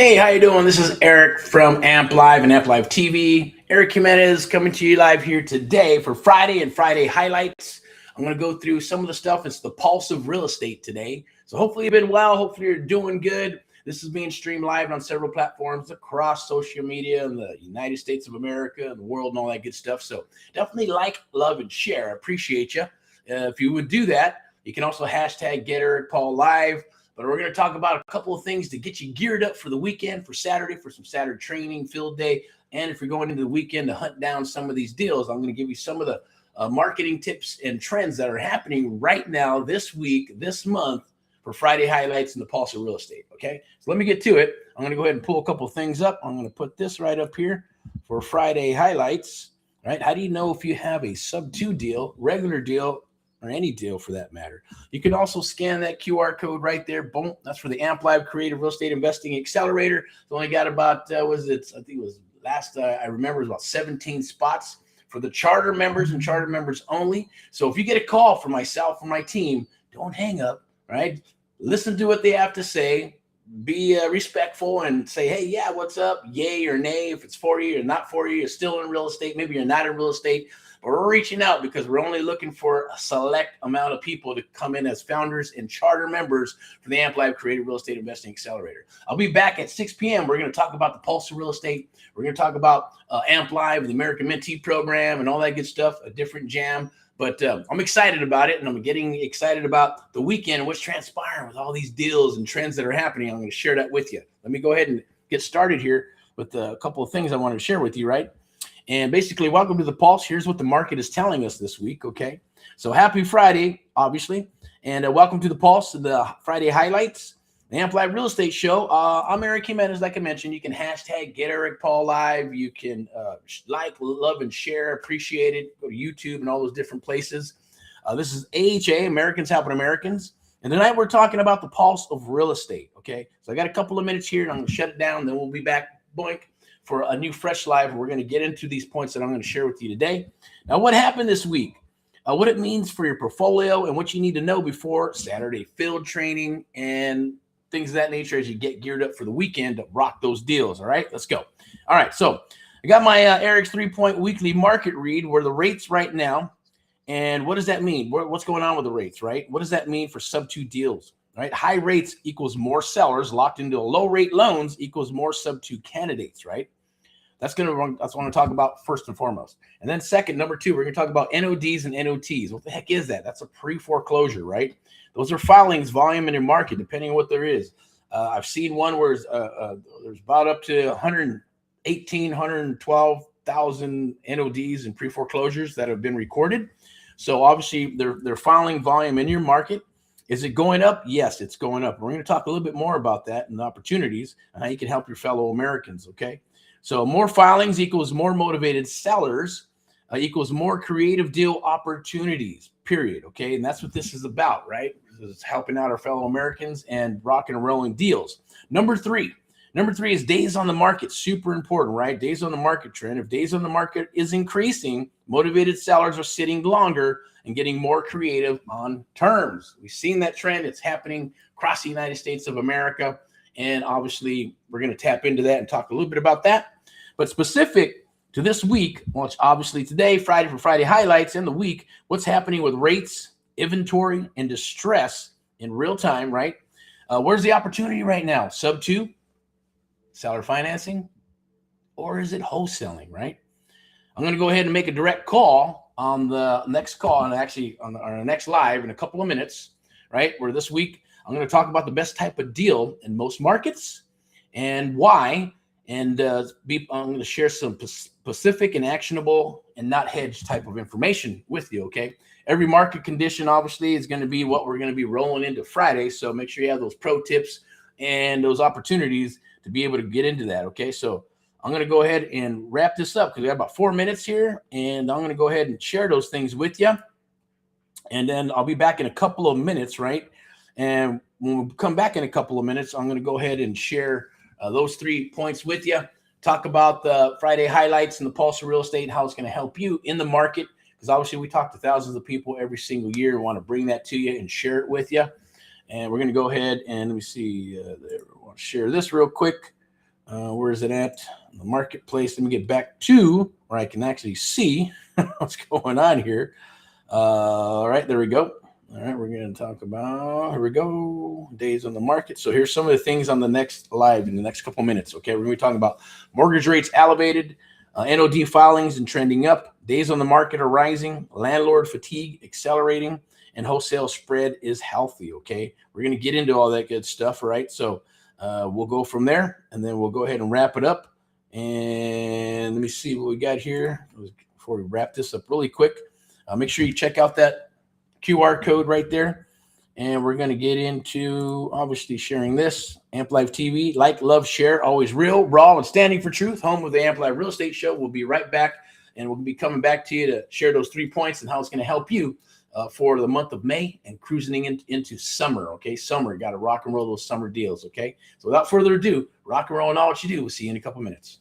Hey, how you doing? This is Eric from Amp Live and Amp Live TV. Eric Jimenez coming to you live here today for Friday and Friday highlights. I'm going to go through some of the stuff. It's the pulse of real estate today. So hopefully you've been well. Hopefully you're doing good. This is being streamed live on several platforms across social media in the United States of America and the world and all that good stuff. So definitely like, love, and share. I appreciate you. If you would do that, you can also hashtag Get Eric Paul Live. But we're going to talk about a couple of things to get you geared up for the weekend, for Saturday, for some Saturday training, field day. And if you're going into the weekend to hunt down some of these deals, I'm going to give you some of the marketing tips and trends that are happening right now, this week, this month, for Friday highlights in the pulse of real estate. Okay, so let me get to it. I'm going to go ahead and pull a couple of things up. I'm going to put this right up here for Friday highlights. Right? How do you know if you have a sub-2 deal, regular deal, or any deal for that matter? You can also scan that QR code right there. Boom. That's for the Amp Live Creative Real Estate Investing Accelerator. It's only got about, I think it was last, I remember it was about 17 spots for the charter members and charter members only. So if you get a call from myself or my team, don't hang up, right? Listen to what they have to say. Be respectful and say, hey, yeah, what's up? Yay or nay. If it's for you or not for you, you're still in real estate. Maybe you're not in real estate. But we're reaching out because we're only looking for a select amount of people to come in as founders and charter members for the Amp Live Creative Real Estate Investing Accelerator. I'll be back at 6 p.m. We're going to talk about the pulse of real estate. We're going to talk about Amp Live, the American Mentee program, and all that good stuff, a different jam. But I'm excited about it, and I'm getting excited about the weekend and what's transpiring with all these deals and trends that are happening. I'm going to share that with you. Let me go ahead and get started here with a couple of things I wanted to share with you, right? And basically, welcome to the Pulse. Here's what the market is telling us this week, okay? So happy Friday, obviously, and welcome to the Pulse, the Friday highlights, the Amp Live Real Estate Show. I'm Eric Jimenez, like I mentioned. You can hashtag Get Eric Paul Live. You can like, love, and share. Appreciate it. Go to YouTube and all those different places. This is AHA, Americans Helping Americans. And tonight we're talking about the pulse of real estate, okay? So I got a couple of minutes here, and I'm going to shut it down. Then we'll be back, boink, for a new fresh live. We're going to get into these points that I'm going to share with you today. Now, what happened this week, what it means for your portfolio, and what you need to know before Saturday field training and things of that nature as you get geared up for the weekend to rock those deals. All right, let's go. All right, so I got my Eric's 3-point weekly market read where the rates right now, and what does that mean? What's going on with the rates, right? What does that mean for sub-2 deals? Right, high rates equals more sellers locked into low rate loans equals more sub-2 candidates, right? That's what I want to talk about first and foremost. And then second, number two, we're going to talk about NODs and NOTs. What the heck is that? That's a pre-foreclosure, right? Those are filings, volume in your market, depending on what there is. I've seen one where there's about up to 118, 112,000 NODs and pre-foreclosures that have been recorded. So obviously they're filing volume in your market. Is it going up? Yes, it's going up. We're going to talk a little bit more about that and the opportunities and how you can help your fellow Americans, okay? So more filings equals more motivated sellers equals more creative deal opportunities, period, okay? And that's what this is about, right? This is helping out our fellow Americans and rocking and rolling deals. Number three is days on the market. Super important, right? Days on the market trend. If days on the market is increasing, motivated sellers are sitting longer and getting more creative on terms. We've seen that trend. It's happening across the United States of America. And obviously, we're going to tap into that and talk a little bit about that. But specific to this week, well, it's obviously today, Friday for Friday highlights, and the week, what's happening with rates, inventory, and distress in real time, right? Where's the opportunity right now? Sub-2, seller financing, or is it wholesaling, right? I'm going to go ahead and make a direct call on the next call, and actually on our next live in a couple of minutes, right? Where this week, I'm going to talk about the best type of deal in most markets and why. And I'm going to share some specific and actionable and not hedged type of information with you, okay? Every market condition, obviously, is going to be what we're going to be rolling into Friday. So make sure you have those pro tips and those opportunities to be able to get into that, okay? So I'm going to go ahead and wrap this up because we have about 4 minutes here. And I'm going to go ahead and share those things with you. And then I'll be back in a couple of minutes, right? And when we come back in a couple of minutes, I'm going to go ahead and share those 3 points with you. Talk about the Friday highlights and the pulse of real estate and how it's going to help you in the market. Because obviously we talk to thousands of people every single year and want to bring that to you and share it with you. And we're going to go ahead and let me see. I want to share this real quick. Where is it at? The marketplace. Let me get back to where I can actually see what's going on here. All right, there we go. All right, we're going to talk about, here we go, days on the market. So here's some of the things on the next live in the next couple minutes, okay? We're going to be talking about mortgage rates elevated, NOD filings and trending up, days on the market are rising, landlord fatigue accelerating, and wholesale spread is healthy, okay? We're going to get into all that good stuff, right? So we'll go from there, and then we'll go ahead and wrap it up. And let me see what we got here before we wrap this up really quick. Make sure you check out that QR code right there. And we're going to get into, obviously, sharing this. Amp Live TV, like, love, share, always real, raw, and standing for truth. Home of the Amp Live Real Estate Show. We'll be right back, and we'll be coming back to you to share those 3 points and how it's going to help you for the month of May and cruising into summer, okay? Summer, got to rock and roll those summer deals, okay? So without further ado, rock and roll and all what you do. We'll see you in a couple minutes.